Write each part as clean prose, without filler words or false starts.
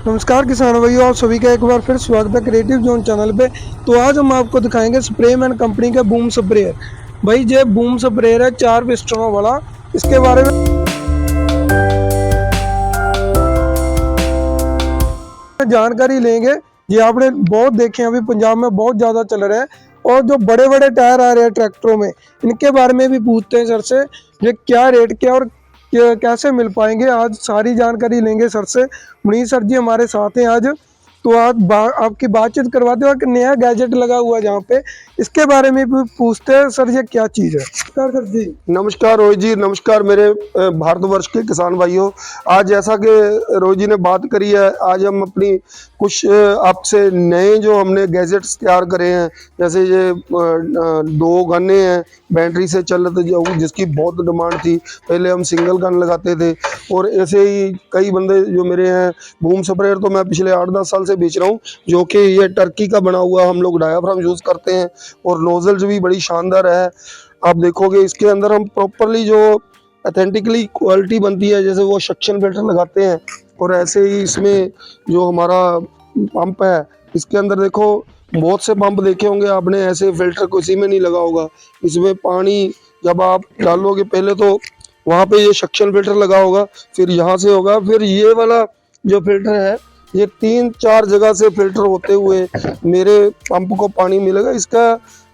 नमस्कार किसान भाइयों, आप सभी का एक बार फिर स्वागत है क्रिएटिव जोन चैनल पे। तो आज हम आपको दिखाएंगे स्प्रेमैन कंपनी का बूम स्प्रेयर। भाई ये बूम स्प्रेयर है 4 पिस्टनों वाला। इसके बारे में जानकारी लेंगे। ये आपने बहुत देखे हैं, अभी पंजाब में बहुत ज़्यादा चल रहे हैं। और जो बड़े बड़े टायर आ रहे हैं ट्रैक्टरों में, इनके बारे में भी पूछते हैं सर से, ये क्या रेट क्या और कैसे मिल पाएंगे। आज सारी जानकारी लेंगे सर से। मुनीर सर जी हमारे साथ हैं आज। तो आज आपकी बातचीत करवाते हैं। एक नया गैजेट लगा हुआ है जहाँ पे, इसके बारे में भी पूछते हैं। सर ये क्या चीज़ है? सर जी नमस्कार रोहित जी, नमस्कार मेरे भारतवर्ष के किसान भाइयों। आज जैसा कि रोहित जी ने बात करी है, आज हम अपनी कुछ आपसे नए जो हमने गैजेट्स तैयार करे हैं, जैसे ये 2 गन्ने हैं बैटरी से चल रहे थे, जो जिसकी बहुत डिमांड थी। पहले हम सिंगल गन लगाते थे और ऐसे ही कई बंदे जो मेरे हैं। बूम स्प्रेयर तो मैं पिछले 8-10 साल से बेच रहा हूँ, जो कि ये टर्की का बना हुआ हम लोग डायाफ्राम यूज़ करते हैं और नोजल्स भी बड़ी शानदार है। आप देखोगे इसके अंदर हम प्रॉपरली जो ऑथेंटिकली क्वालिटी बनती है, जैसे वो सक्शन फिल्टर लगाते हैं। और ऐसे ही इसमें जो हमारा पंप है, इसके अंदर देखो बहुत से पंप देखे होंगे आपने, ऐसे फिल्टर किसी में नहीं लगा होगा। इसमें पानी जब आप डालोगे, पहले तो वहाँ पे ये सक्शन फिल्टर लगा होगा, फिर यहाँ से होगा, फिर ये वाला जो फिल्टर है, ये 3-4 जगह से फिल्टर होते हुए मेरे पंप को पानी मिलेगा। इसका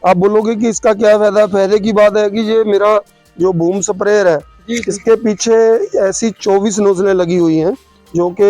आप बोलोगे कि इसका क्या फायदा? फायदे की बात है कि ये मेरा जो बूम स्प्रेयर है, इसके पीछे ऐसी 24 नोजलें लगी हुई हैं, जो कि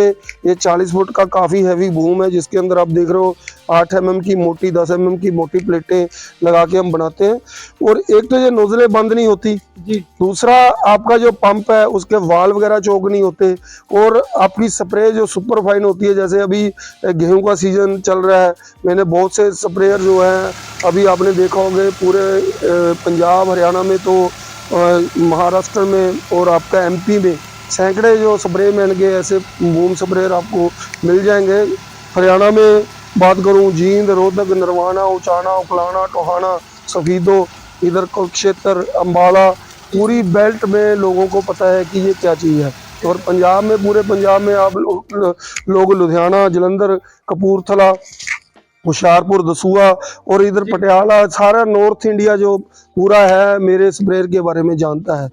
ये 40 फुट का काफ़ी हैवी बूम है, जिसके अंदर आप देख रहे हो 8 mm की मोटी, 10 mm की मोटी प्लेटें लगा के हम बनाते हैं। और एक तो ये नोजलें बंद नहीं होती जी, दूसरा आपका जो पंप है उसके वाल वगैरह चौक नहीं होते, और आपकी स्प्रे जो सुपर फाइन होती है। जैसे अभी गेहूं का सीजन चल रहा है, मैंने बहुत से स्प्रेयर जो हैं, अभी आपने देखा होगा पूरे पंजाब हरियाणा में, तो महाराष्ट्र में और आपका MP में सैकड़े जो स्प्रेमैन के ऐसे बूम स्प्रेयर आपको मिल जाएंगे। हरियाणा में बात करूं, जींद, रोहतक, नरवाना, उचाना, उखलाना, टोहाना, सफीदो, इधर कुरुक्षेत्र, अम्बाला, पूरी बेल्ट में लोगों को पता है कि ये क्या चीज़ है। और पंजाब में, पूरे पंजाब में आप लोग लुधियाना, जलंधर, कपूरथला, होशियारपुर, दसूहा और इधर पटियाला, सारा नॉर्थ इंडिया जो पूरा है मेरे स्प्रेयर के बारे में जानता है।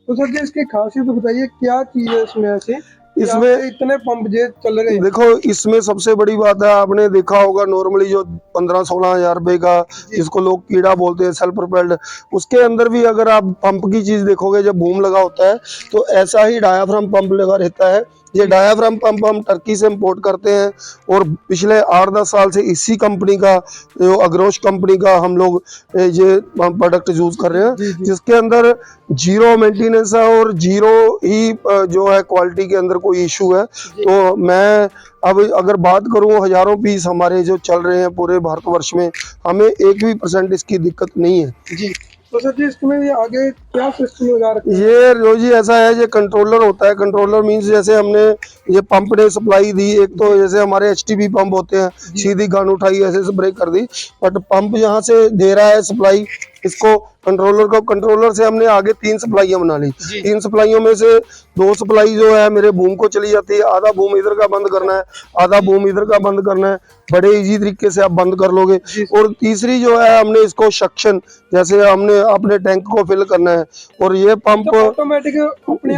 तो सर जी इसकी खासियत तो बताइए, क्या चीज़ है इसमें ऐसे? इसमें इतने पंप जे चल रहे हैं। देखो, इसमें सबसे बड़ी बात है, आपने देखा होगा नॉर्मली जो 15-16 हज़ार रुपए का, जिसको लोग कीड़ा बोलते हैं, सेल्फ प्रोपेल्ड, उसके अंदर भी अगर आप पंप की चीज देखोगे, जब बूम लगा होता है तो ऐसा ही डायाफ्राम पंप लगा रहता है। ये डायाफ्राम पंप हम टर्की से इंपोर्ट करते हैं और पिछले 8-10 साल से इसी कंपनी का, जो अग्रोश कंपनी का, हम लोग ये प्रोडक्ट यूज कर रहे हैं, जिसके अंदर जीरो मेंटेनेंस है और जीरो ही जो है क्वालिटी के अंदर कोई इशू है। तो मैं अब अगर बात करूं, हजारों पीस हमारे जो चल रहे हैं पूरे भारतवर्ष में, हमें 1 भी % इसकी दिक्कत नहीं है जी। तो सर जी इसमें ये आगे क्या सिस्टम लगा रखा है? ये रोजी ऐसा है, ये कंट्रोलर होता है। कंट्रोलर मींस जैसे हमने ये पंप ने सप्लाई दी, एक तो जैसे हमारे HTP पंप होते हैं, सीधी गन उठाई ऐसे स्प्रे कर दी, बट पंप यहाँ से दे रहा है सप्लाई इसको, कंट्रोलर से हमने आगे 3 सप्लाइयाँ बना ली। 3 सप्लाइयों में से 2 सप्लाई जो है मेरे बूम को चली जाती है। आधा बूम इधर का बंद करना है, आधा बूम इधर का बंद करना है, बड़े इजी तरीके से आप बंद कर लोगे। और तीसरी जो है, हमने इसको सक्शन, जैसे हमने अपने टैंक को फिल करना है, और ये पंप ऑटोमेटिक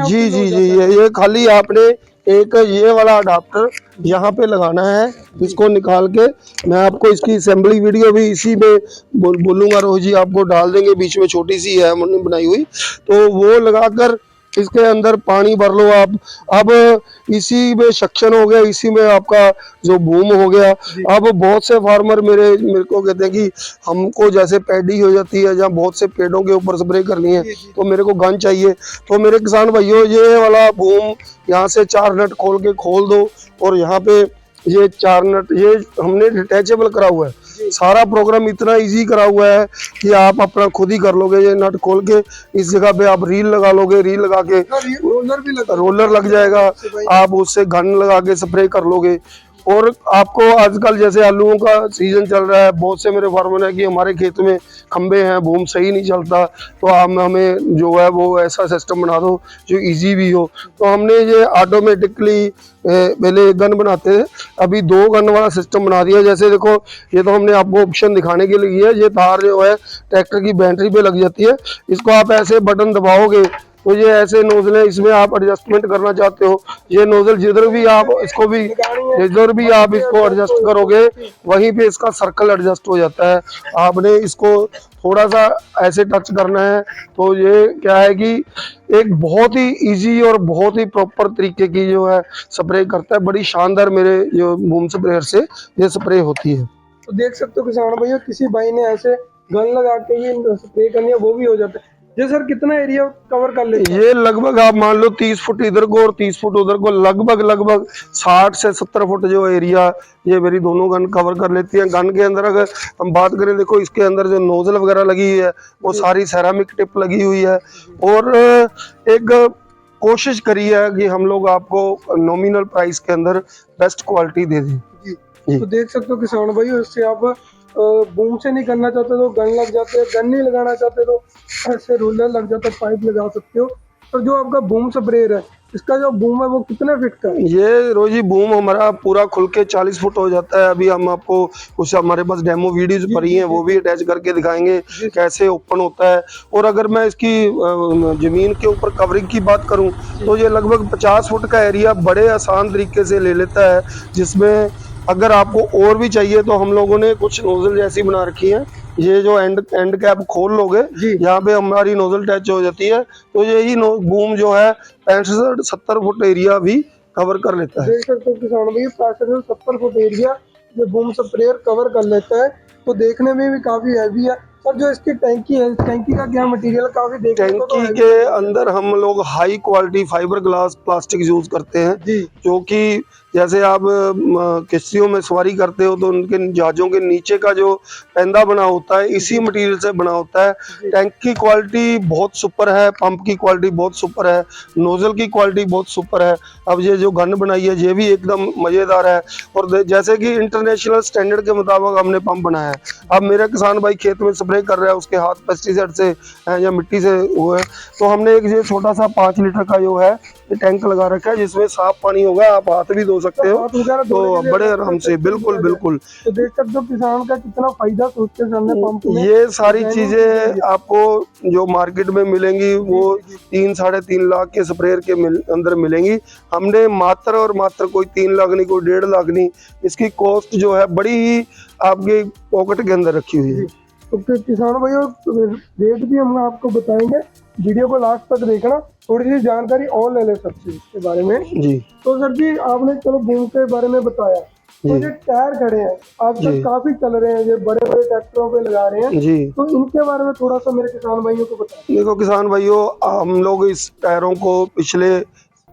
जी जी जी, ये खाली आपने एक ये वाला अडाप्टर यहाँ पे लगाना है। इसको निकाल के मैं आपको इसकी असेंबली वीडियो भी इसी में बोलूँगा, रोज जी आपको डाल देंगे, बीच में छोटी सी है हमने बनाई हुई, तो वो लगाकर इसके अंदर पानी भर लो आप। अब इसी में सक्शन हो गया, इसी में आपका जो बूम हो गया। अब बहुत से फार्मर मेरे को कहते हैं कि हमको जैसे पैडी हो जाती है, जहाँ बहुत से पेड़ों के ऊपर स्प्रे करनी है, तो मेरे को गन चाहिए। तो मेरे किसान भाइयों, ये वाला बूम यहाँ से 4 नट खोल दो, और यहाँ पे ये 4 नट ये हमने डिटैचेबल करा हुआ है। सारा प्रोग्राम इतना इजी करा हुआ है कि आप अपना खुद ही कर लोगे। ये नट खोल के इस जगह पे आप रील लगा लोगे, रील लगा के रोलर लग जाएगा, आप उससे गन लगा के स्प्रे कर लोगे। और आपको आजकल जैसे आलूओं का सीजन चल रहा है, बहुत से मेरे फार्मर है कि हमारे खेत में खंबे हैं, बूम सही नहीं चलता, तो आप हमें जो है वो ऐसा सिस्टम बना दो जो इजी भी हो। तो हमने ये ऑटोमेटिकली पहले एक गन बनाते थे, अभी 2 गन वाला सिस्टम बना दिया। जैसे देखो, ये तो हमने आपको ऑप्शन दिखाने के लिए है, ये तार जो है ट्रैक्टर की बैटरी पे लग जाती है, इसको आप ऐसे बटन दबाओगे तो ये ऐसे नोजल है, इसमें आप एडजस्टमेंट करना चाहते हो, ये नोजल जिधर भी आप इसको भी जिधर भी आप इसको एडजस्ट करोगे वहीं पे इसका सर्कल एडजस्ट हो जाता है। आपने इसको थोड़ा सा ऐसे टच करना है तो ये क्या है कि एक बहुत ही इजी और बहुत ही प्रॉपर तरीके की जो है स्प्रे करता है। बड़ी शानदार मेरे जो बूम स्प्रेयर से ये स्प्रे होती है। तो देख सकते हो किसान भैया, किसी भाई ने ऐसे गन लगा के ही स्प्रे करनी है वो भी हो जाता है। जी सर, कितना एरिया कवर कर लेते हैं? ये लगभग आप मान लो 30 फुट इधर को और 30 फुट उधर को, लगभग 60 से 70 फुट जो एरिया ये मेरी दोनों गन कवर कर लेती हैं। गन के अंदर अगर हम बात करें, देखो इसके अंदर जो नोजल वगैरह लगी हुई है वो सारी सेरामिक टिप लगी हुई है। और एक कोशिश करी है कि हम लोग आपको नॉमिनल प्राइस के अंदर बेस्ट क्वालिटी दे दें। जी। तो देख सकते हो किसान भाई, इससे आप बूम से नहीं करना चाहते तो गन लग जाते हैं, गन नहीं लगाना चाहते तो ऐसे रोलर लग जाता है, पाइप लगा सकते हो। तो जो आपका बूम स्प्रेयर है, इसका जो बूम है वो कितने फीट का है? ये रोजी बूम हमारा पूरा खुल के 40 फुट हो जाता है। अभी हम आपको कुछ हमारे पास डेमो वीडियोज पड़ी हैं, वो भी अटैच करके दिखाएंगे कैसे ओपन होता है। और अगर मैं इसकी जमीन के ऊपर कवरिंग की बात करूं तो ये लगभग 50 फुट का एरिया बड़े आसान तरीके से ले लेता है, जिसमें अगर आपको और भी चाहिए तो हम लोगों ने कुछ नोजल जैसी बना रखी है। ये जो एंड कैप खोल लोगे, यहाँ पे हमारी नोजल टच हो जाती है, तो यही बूम जो है 65-70 फुट एरिया भी कवर कर लेता है। देख सकते हो किसान भाई, 65-70 फुट एरिया जो बूम स्प्रेयर कवर कर लेता है। तो देखने में भी काफी हैवी है। और जो इसकी टैंकी है, टैंकी का क्या मटेरियल, काफी देखने को तो टैंकी के अंदर हम लोग high quality fibre glass plastic use करते हैं, जो कि जैसे आप किश्तियों में सवारी करते हो तो उनके जहाजों के नीचे का जो पैंदा बना होता है इसी मटेरियल से बना होता है। टैंक की क्वालिटी बहुत सुपर है, पंप की क्वालिटी बहुत सुपर है, नोजल की क्वालिटी बहुत सुपर है। अब ये जो गन बनाई है ये भी एकदम मजेदार है। और जैसे कि इंटरनेशनल स्टैंडर्ड के मुताबिक हमने पंप बनाया है। अब मेरा किसान भाई खेत में स्प्रे कर रहा है, उसके हाथ पेस्टिसाइड से या मिट्टी से हुए, तो हमने एक ये छोटा सा 5 लीटर का जो है टैंक लगा रखा है, जिसमें साफ पानी होगा, आप हाथ भी धो सकते हो तो बड़े आराम से। बिल्कुल बिल्कुल। तो देख सकते हो किसान का कितना फायदा सोचते सामने पंप में। ये सारी चीजें आपको जो मार्केट में मिलेंगी वो 3-3.5 लाख के स्प्रेयर के अंदर मिलेंगी। हमने मात्र और मात्र कोई 3 लाख नहीं, कोई 1.5 लाख नहीं, इसकी कॉस्ट जो है बड़ी ही आपके पॉकेट के अंदर रखी हुई है। तो किसान भाइयों, रेट भी हम आपको बताएंगे, वीडियो को लास्ट तक देखना, थोड़ी सी जानकारी और ले ले सकते इसके बारे में जी। तो सर जी, आपने चलो बूम के बारे में बताया, तो ये टायर खड़े हैं आजकल काफी चल रहे हैं, ये बड़े बड़े ट्रैक्टरों पे लगा रहे हैं जी, तो इनके बारे में थोड़ा सा मेरे किसान भाइयों को बताएं। देखो किसान भाइयों, हम लोग इस टायरों को पिछले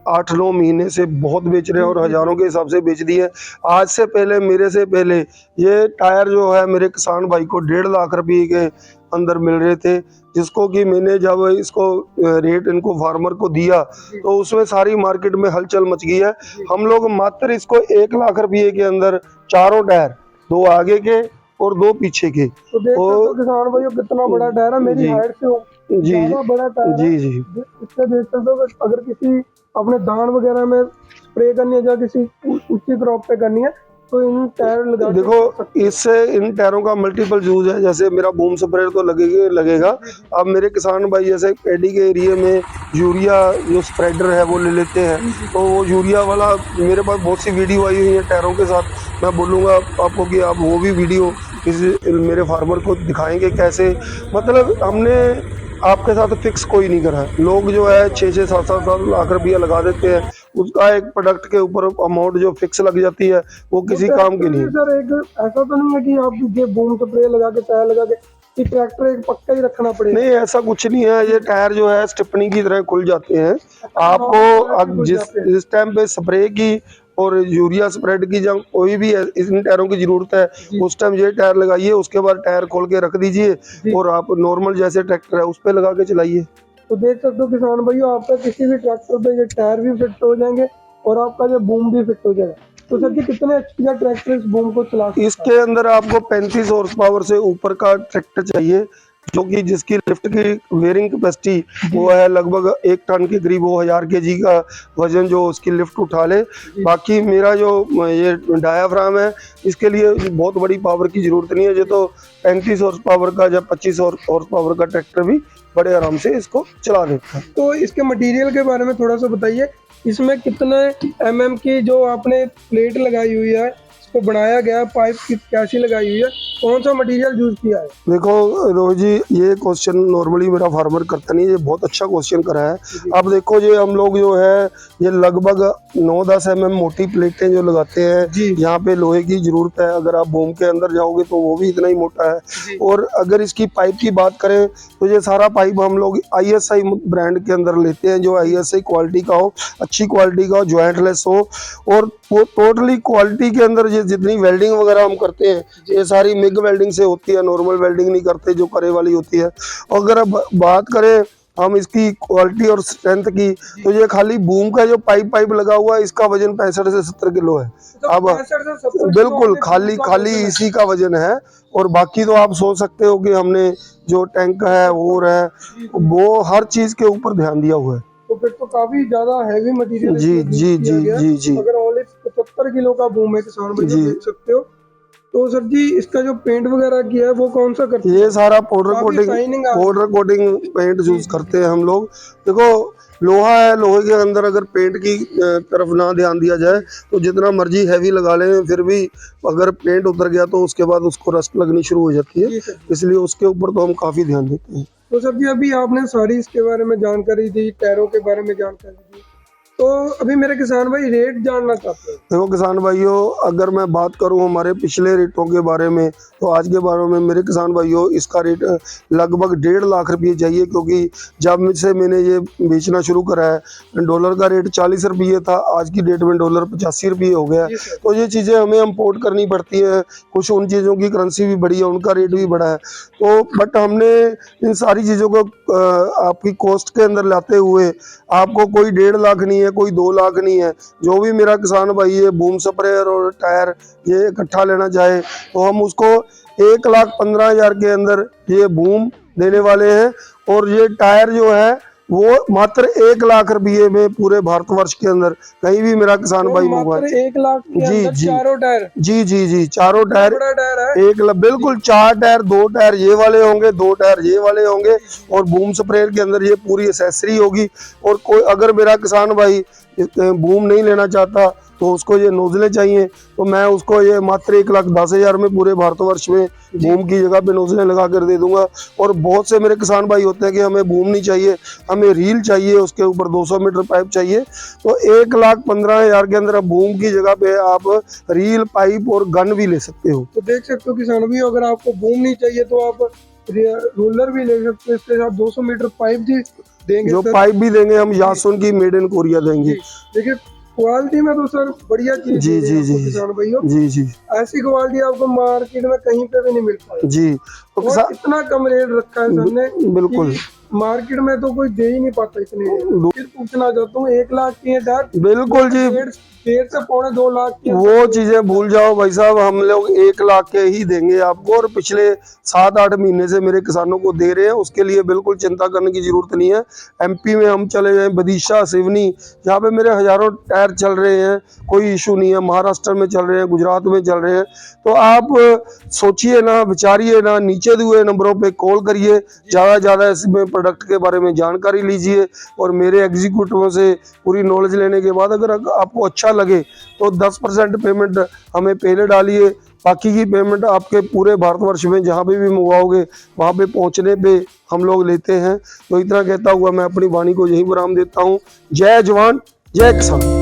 8-9 महीने से बहुत बेच रहे हैं और हजारों के हिसाब से बेच दिए। आज से पहले, मेरे से पहले ये टायर जो है मेरे किसान भाई को 1.5 लाख रुपये के अंदर मिल रहे थे, जिसको कि मैंने जब इसको रेट इनको फार्मर को दिया तो उसमें सारी मार्केट में हलचल मच गई है। हम लोग मात्र इसको 1 लाख रुपये के अंदर चारों टायर, 2 आगे के और 2 पीछे के। तो देखो किसान भाइयों कितना बड़ा टायर है, मेरी हाइट से जी बड़ा टायर है जी। इससे देख सकते हो अगर किसी अपने धान वगैरह में स्प्रे करनी है या किसी ऊंची क्रॉप पे करनी है तो इन टायर लगा, देखो इससे इन टायरों का मल्टीपल यूज है। जैसे मेरा बूम स्प्रेयर तो लगेगा। अब मेरे किसान भाई जैसे पैडी के एरिया में यूरिया जो स्प्रेडर है वो ले लेते हैं, तो वो यूरिया वाला मेरे पास बहुत सी वीडियो आई हुई है टायरों के साथ। मैं बोलूँगा आपको कि आप वो भी वीडियो किसी मेरे फार्मर को दिखाएंगे कैसे। मतलब हमने आपके साथ फिक्स कोई नहीं करा है। लोग जो है 6-7 लाख रुपया लगा देते हैं, उसका एक प्रोडक्ट के ऊपर अमाउंट जो फिक्स लग जाती है वो किसी काम की नहीं। सर एक ऐसा तो नहीं है कि आप ये बूम स्प्रे लगा के टायर लगा के ट्रैक्टर एक पक्का ही रखना पड़ेगा? नहीं, ऐसा कुछ नहीं है। ये टायर जो है स्टिपनी की तरह खुल जाते हैं। आपको जिस टाइम पे स्प्रे की और यूरिया स्प्रेड की जब कोई भी इन टायरों की जरूरत है उस टाइम ये टायर लगाइए, उसके बाद टायर खोल के रख दीजिए और आप नॉर्मल जैसे ट्रैक्टर है उस पर लगा के चलाइए। तो देख सकते हो किसान भाइयों, आपका किसी भी ट्रैक्टर पे ये टायर भी फिट हो जाएंगे और आपका जो बूम भी फिट हो जाएगा। तो सर जी कितने एचपी का ट्रैक्टर इस बूम को चला सकता है? इसके अंदर आपको 35 हॉर्स पावर से ऊपर का ट्रैक्टर चाहिए, जो कि जिसकी लिफ्ट की वेयरिंग कैपेसिटी वो है लगभग 1 टन के करीब, वो 1000 केजी का वजन जो उसकी लिफ्ट उठा ले। बाकी मेरा जो ये डायाफ्राम है, इसके लिए बहुत बड़ी पावर की जरूरत नहीं है। ये तो 35 हॉर्स पावर का या 25 हॉर्स पावर का ट्रैक्टर भी बड़े आराम से इसको चला देता है। तो इसके मटेरियल के बारे में थोड़ा सा बताइए, इसमें कितने एमएम की जो आपने प्लेट लगाई हुई है, इसको बनाया गया, पाइप की कैसी लगाई हुई है, कौन सा मटेरियल यूज किया है? देखो रोहित जी, ये क्वेश्चन नॉर्मली मेरा फार्मर करता नहीं है, ये बहुत अच्छा क्वेश्चन करा है। अब देखो ये हम लोग जो है ये लगभग 9-10 mm मोटी प्लेटें जो लगाते हैं, यहाँ पे लोहे की जरूरत है। अगर आप बूम के अंदर जाओगे तो वो भी इतना ही मोटा है। और अगर इसकी पाइप की बात करें तो ये सारा पाइप हम लोग ISI ब्रांड के अंदर लेते हैं, जो ISI क्वालिटी का हो, अच्छी क्वालिटी का हो, ज्वाइंटलेस हो। और वो टोटली क्वालिटी के अंदर ये जितनी वेल्डिंग वगैरह हम करते हैं, ये सारी मिग वेल्डिंग से होती है, नॉर्मल वेल्डिंग नहीं करते जो करे वाली होती है। अगर अब बात करें हम इसकी क्वालिटी और स्ट्रेंथ की, तो ये खाली बूम का जो पाइप लगा हुआ है, इसका वजन 65 से 70 किलो है। अब बिल्कुल खाली इसी का वजन है। और बाकी तो आप सोच सकते हो कि हमने जो टैंक है वो हर चीज के ऊपर ध्यान दिया हुआ है। तो फिर तो काफी ज्यादा हैवी मटेरियल जी। अगर ओनली 75 किलो का बूम है, किसान भाई देख सकते हो। तो सर जी इसका जो पेंट वगैरह किया है वो कौन सा करते हैं? ये सारा पाउडर कोटिंग पेंट यूज करते हैं हम लोग। देखो लोहा है, लोहे के अंदर अगर पेंट की तरफ ना ध्यान दिया जाए तो जितना मर्जी हैवी लगा लें, फिर भी अगर पेंट उतर गया तो उसके बाद उसको रस्ट लगनी शुरू हो जाती है। इसलिए उसके ऊपर तो हम काफी ध्यान देते हैं। तो सर जी अभी आपने सारी इसके बारे में जानकारी दी, टायरों के बारे में जानकारी दी, तो अभी मेरे किसान भाई रेट जानना चाहते हैं। देखो किसान भाइयों, अगर मैं बात करूं हमारे पिछले रेटों के बारे में, तो आज के बारे में मेरे किसान भाइयों इसका रेट लगभग 1.5 लाख रुपये चाहिए। क्योंकि जब मुझसे मैंने ये बेचना शुरू करा है, डॉलर का रेट 40 रुपये था, आज की डेट में डॉलर 85 रुपये हो गया। तो ये चीज़ें हमें इम्पोर्ट करनी पड़ती हैं, कुछ उन चीज़ों की करेंसी भी बढ़ी है, उनका रेट भी बढ़ा है। तो बट हमने इन सारी चीज़ों को आपकी कॉस्ट के अंदर लाते हुए आपको कोई 1.5 लाख नहीं है, कोई 2 लाख नहीं है। जो भी मेरा किसान भाई ये बूम स्प्रेयर और टायर ये इकट्ठा लेना चाहे तो हम उसको 1,15,000 के अंदर ये बूम देने वाले हैं। और ये टायर जो है वो मात्र 1 लाख रुपये में पूरे भारतवर्ष के अंदर कहीं भी मेरा किसान भाई मंगवा। 1 लाख के अंदर चारों टायर? जी चारों टायर है। बिल्कुल 4 टायर, 2 टायर ये वाले होंगे, 2 टायर ये वाले होंगे। और बूम स्प्रेयर के अंदर ये पूरी एसेसरी होगी। और कोई अगर मेरा किसान भाई बूम नहीं लेना चाहता तो उसको ये नोजलें चाहिए, तो मैं उसको ये मात्र 1,10,000 में पूरे भारतवर्ष में बूम की जगह पे नोजलें लगा कर दे दूंगा। और बहुत से मेरे किसान भाई होते हैं कि हमें बूम नहीं चाहिए, हमें रील चाहिए, उसके ऊपर 200 मीटर पाइप चाहिए। तो 1,15,000 के अंदर बूम की जगह पे आप रील, पाइप और गन भी ले सकते हो। तो देख सकते हो किसान भाई, अगर आपको बूम नहीं चाहिए तो आप रोलर भी ले सकते हो, इसके साथ 200 मीटर पाइप भी देंगे। जो पाइप भी देंगे हम यासुन की मेड इन कोरिया देंगे। देखिए क्वालिटी में तो सर बढ़िया चीज जी किसान भाइयों, जी ऐसी क्वालिटी आपको मार्केट में कहीं पे भी नहीं मिल पाएगी। जी तो इतना कम रेट रखा है सर ने, बिल्कुल मार्केट में तो कोई दे ही नहीं पाता इतने। फिर पूछना चाहता हूँ 1 लाख की है, बिल्कुल जी 1.5 से 2.25 लाख की वो चीजें भूल जाओ भाई साहब, हम लोग 1 लाख के ही देंगे आपको। और पिछले 7-8 महीने से मेरे किसानों को दे रहे हैं, उसके लिए बिल्कुल चिंता करने की जरूरत नहीं है। MP में हम चले जाएं, विदिशा, सिवनी, यहाँ पे मेरे हजारों टायर चल रहे हैं, कोई इशू नहीं है। महाराष्ट्र में चल रहे हैं, गुजरात में चल रहे हैं। तो आप सोचिए ना, विचारिए ना, नीचे दिए हुए नंबरों पे कॉल करिए, ज़्यादा इसमें प्रोडक्ट के बारे में जानकारी लीजिए। और मेरे एग्जीक्यूटिवों से पूरी नॉलेज लेने के बाद अगर आपको अच्छा लगे तो 10% पेमेंट हमें पहले डालिए, बाकी की पेमेंट आपके पूरे भारतवर्ष में जहाँ पे भी मंगवाओगे वहाँ पे पहुँचने पे हम लोग लेते हैं। तो इतना कहता हुआ मैं अपनी वाणी को यही विराम देता हूँ। जय जवान, जय किसान।